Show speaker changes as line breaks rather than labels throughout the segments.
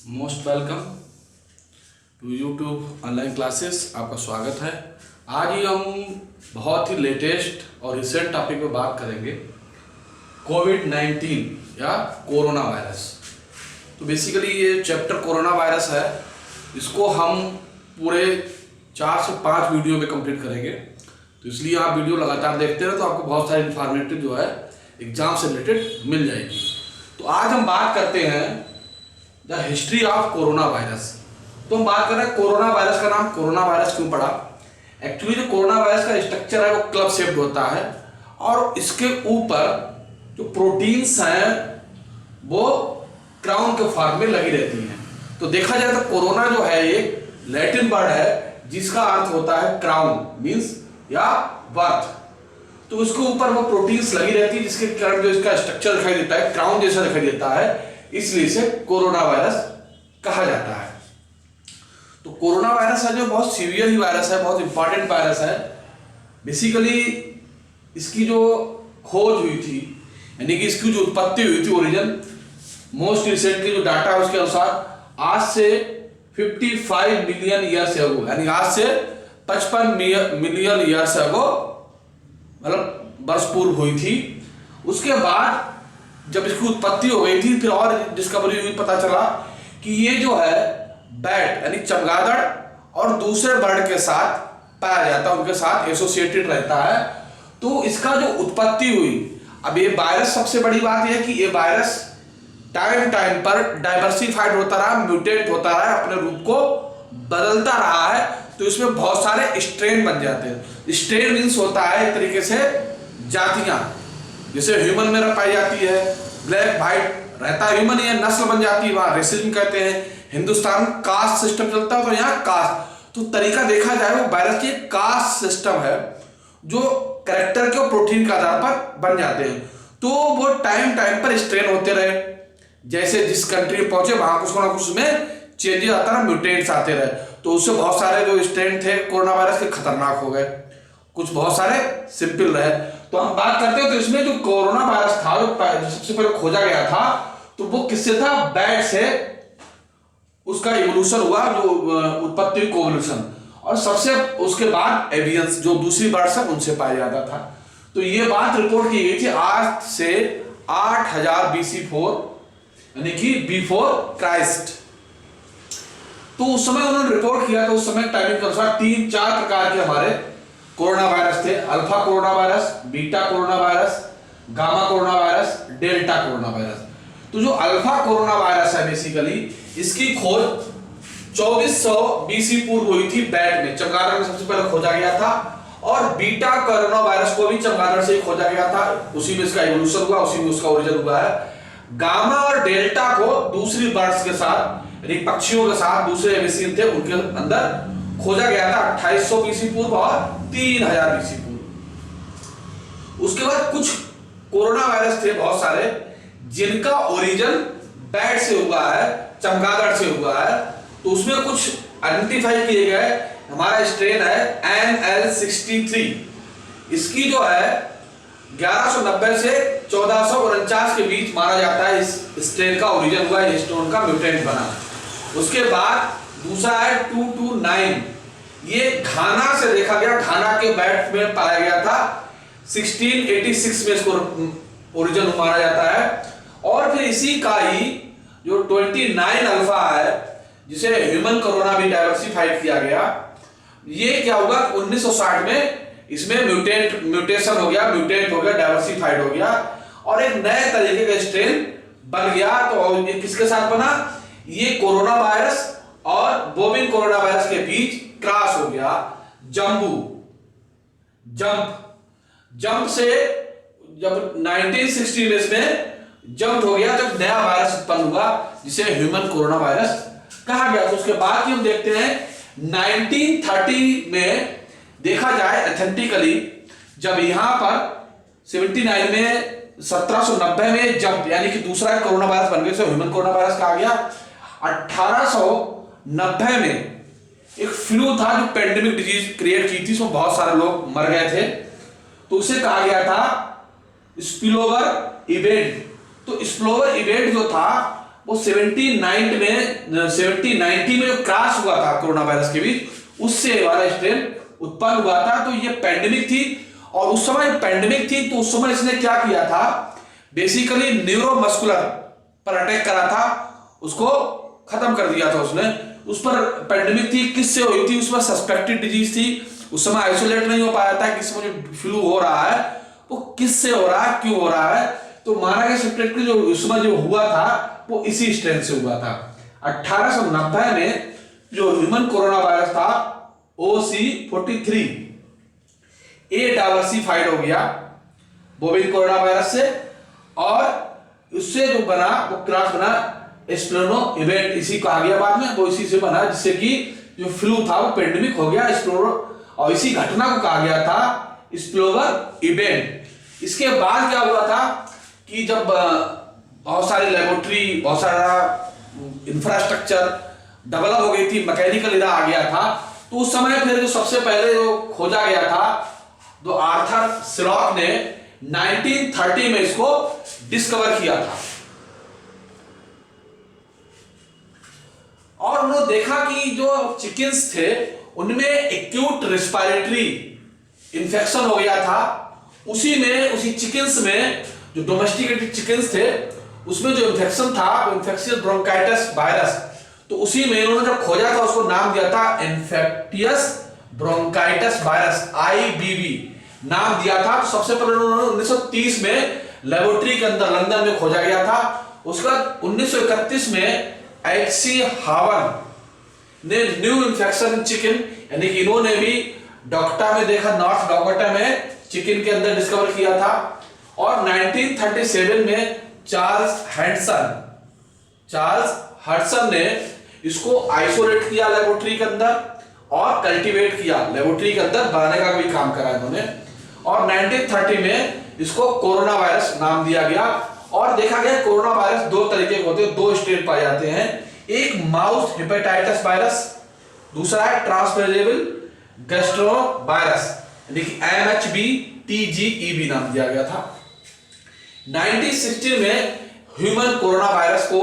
Most welcome to YouTube online classes. आपका स्वागत है। आज ही हम बहुत ही लेटेस्ट और रिसेंट टॉपिक पे बात करेंगे, कोविड-19 या कोरोना वायरस। तो बेसिकली ये चैप्टर कोरोना वायरस है, इसको हम पूरे 4 से 5 वीडियो में कंप्लीट करेंगे। तो इसलिए आप वीडियो लगातार देखते रहे तो आपको बहुत सारी इंफॉर्मेटिव जो है एग्जाम से रिलेटेड मिल जाएगी। तो आज हम बात करते हैं the history of corona virus. तो हम बात कर रहे हैं कोरोना वायरस का नाम कोरोना वायरस क्यों पड़ा। एक्चुअली जो कोरोना वायरस का स्ट्रक्चर है वो क्लब शेप्ड होता है और इसके ऊपर जो प्रोटीन्स हैं वो क्राउन के फॉर्म में लगी रहती हैं। तो देखा जाए तो कोरोना जो है एक लैटिन वर्ड है जिसका अर्थ होता है क्राउन मींस या बर्थ। तो उसके ऊपर वो प्रोटीन्स लगी रहती है जिसके कारण जो इसका स्ट्रक्चर दिखाई देता है क्राउन जैसा दिखाई देता है, इसलिए इसे कोरोना वायरस कहा जाता है। तो कोरोना वायरस है जो बहुत सीवियर ही वायरस है, बहुत इंपॉर्टेंट वायरस है। बेसिकली इसकी जो खोज हुई थी यानी कि इसकी जो उत्पत्ति हुई थी ओरिजिन, मोस्ट रिसेंटली जो डाटा है उसके अनुसार आज से 55 मिलियन ईयर्स अगो यानी आज से 55 मिलियन ईयर्स अगो मतलब वर्ष पूर्व हुई थी। उसके बाद जब इसकी उत्पत्ति हो गई थी फिर और डिस्कवरी हुई, पता चला कि ये जो है बैट यानी चमगादड़ और दूसरे बर्ड के साथ पाया जाता है, उनके साथ एसोसिएटेड रहता है। तो इसका जो उत्पत्ति हुई, अब ये वायरस सबसे बड़ी बात यह है कि ये वायरस टाइम टाइम पर डाइवर्सिफाइड होता रहा, म्यूटेट होता रहा, अपने रूप को बदलता रहा है। तो इसमें बहुत सारे स्ट्रेन बन जाते हैं। स्ट्रेन मीन्स होता है एक तरीके से जातियां, जैसे ह्यूमन में पाई जाती है, ब्लैक वाइट रहता है ह्यूमन, ये नस्ल बन जाती है, वहां रेसिज्म कहते हैं। हिंदुस्तान कास्ट सिस्टम चलता है तो यहाँ कास्ट, तो तरीका देखा जाए वो वायरस की कास्ट सिस्टम है जो कैरेक्टर के और प्रोटीन के आधार पर बन जाते हैं। तो वो टाइम टाइम पर स्ट्रेन होते रहे, जैसे जिस कंट्री में पहुंचे वहां कुछ ना कुछ में चेंजेस आता रहा, म्यूटेंट्स आते रहे। तो उससे बहुत सारे जो स्ट्रेन थे कोरोना वायरस के खतरनाक हो गए, कुछ बहुत सारे सिंपल रहे। तो हम बात करते हैं तो इसमें जो कोरोना वायरस था जो सबसे पहले खोजा गया था तो वो किससे था, बैट से उसका इवोल्यूशन हुआ, जो उत्पत्ति हुई कोवोल्यूशन, और सबसे उसके बाद एवियंस जो दूसरी बर्ड्स है उनसे पाया जाता था। तो ये बात रिपोर्ट की गई थी आज से 8000 BC4 यानी कि बिफोर क्राइस्ट। तो उस समय उन्होंने रिपोर्ट किया तो उस समय टाइमिंग के अनुसार 3-4 प्रकार के हमारे कोरोना वायरस थे। Alpha corona virus, beta corona virus, gamma corona virus, delta corona virus. तो जो अल्फा कोरोना वायरस है बेसिकली इसकी खोज 2400 BC पूर्व हुई थी बैट में, चमगादड़ में सबसे पहले खोजा गया था। और बीटा कोरोना वायरस को भी चमगादड़ से ही खोजा गया था, उसी में इसका इवोल्यूशन हुआ, उसी में उसका ओरिजिन हुआ है। गामा और डेल्टा को दूसरी बर्ड्स के साथ पक्षियों के साथ दूसरे एविएशन थे उनके अंदर खोजा गया था 2800 BC पूर्व और 3000 BC पूर्व। उसके बाद कुछ कोरोना वायरस थे बहुत सारे जिनका ओरिजिन बैट से हुआ है, चमगादड़ से हुआ है। तो उसमें कुछ आइडेंटिफाई किए गए। हमारा स्ट्रेन है NL63, इसकी जो है 1190 से 1449 के बीच माना जाता है इस स्ट्रेन का ओरिजिन हुआ, इस स्ट्रेन का म्यूटेंट बना। उसके बाद दूसरा है 229, ये घाना से देखा गया, घाना के बैट में पाया गया था, 1686 में इसको ओरिजिन माना जाता है। और फिर इसी का ही जो 29 अल्फा है जिसे ह्यूमन कोरोना भी डाइवर्सिफाइड किया गया, ये क्या होगा 1960 में इसमें म्यूटेशन हो गया, म्यूटेंट हो गया, डाइवर्सिफाइड हो गया और एक नए तरीके का स्ट्रेन बन गया। तो ये किसके साथ बना, ये कोरोना वायरस और बोविन कोरोना वायरस के बीच क्रॉस हो गया, जंप से जब 1960 में इसमें जंप हो गया जब नया वायरस उत्पन्न हुआ जिसे ह्यूमन कोरोना वायरस कहा गया। तो उसके बाद ही हम देखते हैं 1930 में देखा जाए एथेंटिकली, जब यहां पर 79 में 1790 में जंप यानी कि दूसरा कोरोना वायरस बन गया, ह्यूमन कोरोना वायरस कहा गया। 1890 में एक फ्लू था जो पेंडेमिक डिजीज क्रिएट की थी, उसमें बहुत सारे लोग मर गए थे, तो उसे कहा गया था स्पिलओवर इवेंट। तो स्पिलओवर इवेंट जो था वो 1790 में जो क्रैश हुआ था कोरोना वायरस के बीच, उससे वाला स्ट्रेन उत्पन्न हुआ था। तो ये पैंडेमिक थी, और उस समय पैंडेमिक थी तो उस समय इसने क्या किया था, बेसिकली न्यूरोमस्कुलर पर अटैक करा था, उसको खत्म कर दिया था उसने। उस पर पैंडेमिक थी, किससे हुई थी, उसमें सस्पेक्टेड डिजीज थी, उस समय आइसोलेट नहीं हो पाया था कि इस समय जो फ्लू हो रहा है वो किससे हो रहा है, क्यों हो रहा है। तो माना गया सस्पेक्टेड जो उसमें जो हुआ था वो इसी स्ट्रेन से हुआ था। 1890 में जो ह्यूमन कोरोना वायरस था OC43 ये डाइवर्सिफाइड हो गया बोविन कोरोना वायरस से, और उससे जो बना वो क्रॉस बना स्प्लोनो इवेंट, इसी कहा गया बाद में, वो इसी से बना, जिससे कि जो फ्लू था वो पेंडेमिक हो गया स्प्लोरो, और इसी घटना को कहा गया था स्प्लोवर इवेंट। इसके बाद क्या हुआ था कि जब बहुत सारी लेबोरेटरी, बहुत सारा इंफ्रास्ट्रक्चर डेवलप हो गई थी, मैकेनिकल इरा आ गया था, तो उस समय फिर जो सबसे पहले जो खोजा गया था, जो आर्थर सिलॉक ने 1930 में इसको डिस्कवर किया था। और उन्होंने देखा कि जो चिकन्स थे उनमें एक्यूट रेस्पिरेटरी इंफेक्शन हो गया था। उसी चिकन्स में, जो डोमेस्टिकेटेड चिकन्स थे, उसमें जो इंफेक्शन था वो इन्फेक्शियस ब्रोंकाइटिस वायरस, तो उसी में उन्होंने जब खोजा था उसको नाम दिया था इन्फेक्टियस ब्रोंकाइटिस वायरस, IBV नाम दिया था। तो सबसे पहले उन्होंने 1930 में लेबोरेटरी के अंदर लंदन में खोजा गया था। उसका 1931 में HC हावन ने न्यू इन्फेक्शन चिकन, यानी कि इन्होंने भी डॉक्टा में देखा, नॉर्थ डॉकोटा में चिकन के अंदर डिस्कवर किया था। और 1937 में चार्ल्स हडसन ने इसको आइसोलेट किया लेबोरेटरी के अंदर, और कल्टीवेट किया लेबोरेटरी के अंदर, बनाने का भी काम करा इन्होंने। और 1930 में इसको कोरोना वायरस नाम दिया गया। और देखा गया कोरोना वायरस दो तरीके के होते हैं, दो स्ट्रेन पाए जाते हैं, एक माउस हेपेटाइटिस वायरस, दूसरा है ट्रांसमिसिबल गैस्ट्रो वायरस, यानी कि MHB-TGEB नाम दिया गया था। 1960 में ह्यूमन कोरोना वायरस को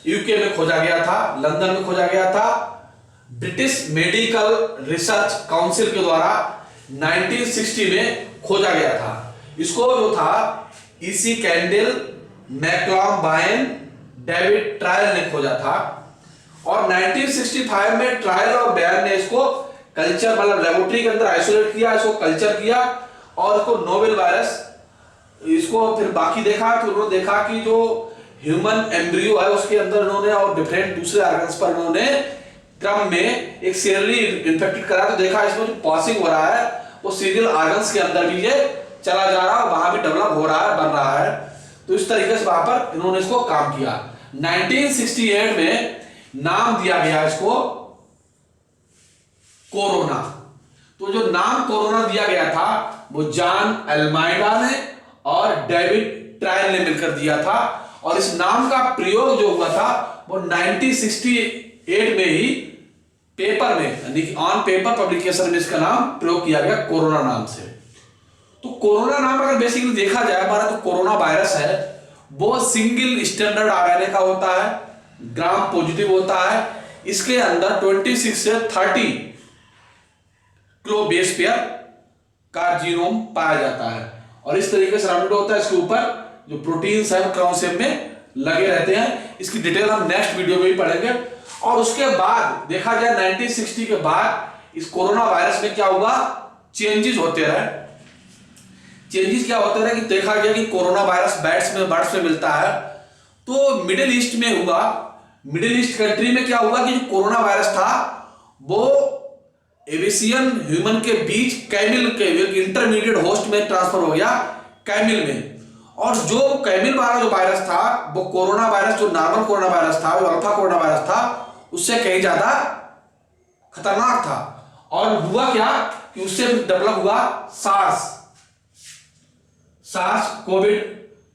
यूके में खोजा गया था, लंदन में खोजा गया था, ब्रिटिश मेडिकल रिसर्च काउंसिल के द्वारा 1960 में खोजा गया था। इसको जो था EC कैंडल, मैक्लॉम बायन, डेविड ट्रायल ने खोजा था। और 1965 में ट्रायल और बैन ने इसको कल्चर, मतलब लेबोरेटरी के अंदर आइसोलेट किया, इसको कल्चर किया, और इसको नोवेल वायरस, इसको फिर बाकी देखा तो उन्होंने देखा कि जो ह्यूमन एम्ब्रियो है उसके अंदर उन्होंने, और डिफरेंट दूसरे ऑर्गन्स पर उन्होंने क्रम में एक सीरियली इन्फेक्टेड करा, तो देखा इसमें जो पासिंग हो रहा है वो सीरियल ऑर्गन्स के अंदर भी ये चला जा रहा है, वहां भी डेवलप हो रहा है, बन रहा है। तो इस तरीके से वहां पर इन्होंने इसको काम किया। 1968 में नाम दिया गया इसको कोरोना। तो जो नाम कोरोना दिया गया था वो जॉन अल्माइडा ने और डेविड ट्रायल ने मिलकर दिया था। और इस नाम का प्रयोग जो हुआ था वो 1968 में ही पेपर में, यानी कि ऑन पेपर पब्लिकेशन में इसका नाम प्रयोग किया गया कोरोना नाम से। तो कोरोना नाम अगर बेसिकली देखा जाए हमारा, तो कोरोना वायरस है वो सिंगल स्टैंडर्ड RNA का होता है, ग्राम पॉजिटिव होता है। इसके अंदर 26 से 30 किलो बेस पेयर का जीनोम पाया जाता है, और इस तरीके से राउंडेड होता है। इसके ऊपर जो प्रोटीन्स है वो क्राउन शेप में लगे रहते हैं। इसकी डिटेल हम नेक्स्ट वीडियो में भी पढ़ेंगे। और उसके बाद देखा जाए 1960 के बाद इस कोरोना वायरस में क्या हुआ, चेंजेस होते रहे। चेंजेस क्या होते रहे कि देखा गया कि कोरोना वायरस बर्ड्स में मिलता है, तो मिडिल ईस्ट में हुआ। मिडिल ईस्ट कंट्री में क्या हुआ कि जो कोरोना वायरस था वो एविशियन ह्यूमन के बीच कैमिल के इंटरमीडिएट होस्ट में ट्रांसफर हो गया, कैमिल में। और जो कैमिल वाला जो वायरस था वो कोरोना वायरस, जो नॉर्मल कोरोना वायरस था, जो अल्फा कोरोना वायरस था, उससे कहीं ज्यादा खतरनाक था। और हुआ क्या कि उससे डेवलप हुआ सार्स कोविड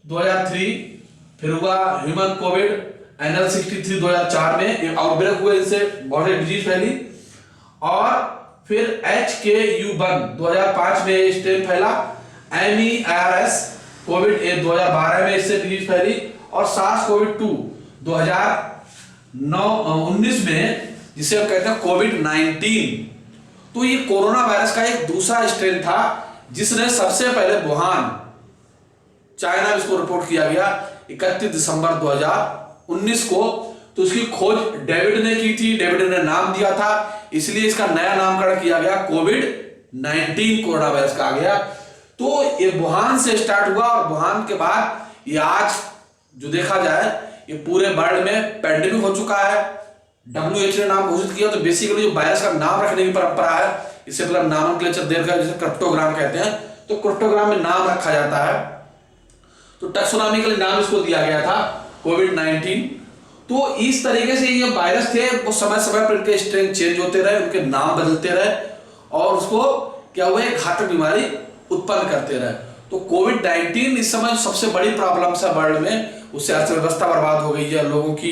2003, फिर हुआ ह्यूमन कोविड NL63 2004 में आउटब्रेक हुए, इससे बहुत डिजीज फैली। और फिर HKU1 2005 में स्ट्रेन फैला, MERS कोविड 2012 में इससे डिजीज फैली, और SARS-CoV-2 2019 में, जिसे हम कहते हैं कोविड-19। तो ये कोरोना वायरस का एक दूसरा स्ट्रेन था जिसने सबसे पहले वुहान, चाइना में इसको रिपोर्ट किया गया 31 दिसंबर 2019 को। तो उसकी खोज डेविड ने की थी, डेविड ने नाम दिया था, इसलिए इसका नया नामकरण किया गया कोविड-19 कोरोना वायरस का आ गया। तो ये वुहान से स्टार्ट हुआ और वुहान के बाद ये आज जो देखा जाए ये पूरे वर्ल्ड में पैंडेमिक हो चुका है। WHO ने नाम घोषित किया। तो बेसिकली जो वायरस का नाम रखने की परंपरा है, इसे मतलब नामनक्लेचर देकर, जिसे क्रिप्टोग्राम कहते हैं, तो क्रिप्टोग्राम में नाम रखा जाता है। तो टैक्सोनॉमिकली नाम इसको दिया गया था कोविड-19। तो इस तरीके से ये वायरस थे, वो समय समय पर इनके स्ट्रेन चेंज होते रहे, उनके नाम बदलते रहे और उसको क्या हुआ, एक घातक बीमारी उत्पन्न करते रहे। तो कोविड-19 इस समय सबसे बड़ी प्रॉब्लम है वर्ल्ड में। उससे अर्थव्यवस्था बर्बाद हो गई है, लोगों की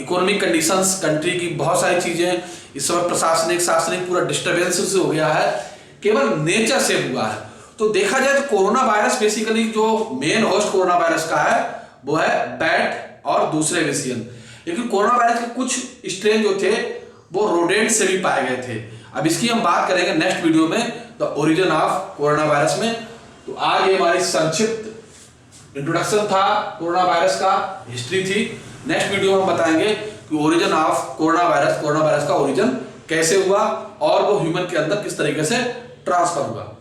इकोनॉमिक कंडीशंस, कंट्री की बहुत सारी चीजें इस समय शासनिक पूरा डिस्टर्बेंस से हो गया है, केवल नेचर से हुआ है। तो देखा जाए तो कोरोना वायरस बेसिकली जो मेन होस्ट कोरोना वायरस का है वो है बैट और दूसरे वेसियन। लेकिन कोरोना वायरस के कुछ स्ट्रेन जो थे वो रोडेंट से भी पाए गए थे। अब इसकी हम बात करेंगे नेक्स्ट वीडियो में, the origin of corona virus में। तो आज ये हमारी संक्षिप्त इंट्रोडक्शन था कोरोना वायरस का, हिस्ट्री थी। नेक्स्ट वीडियो में हम बताएंगे कि ओरिजिन ऑफ कोरोना वायरस का ओरिजिन कैसे हुआ और वो ह्यूमन के अंदर किस तरीके से ट्रांसफर हुआ।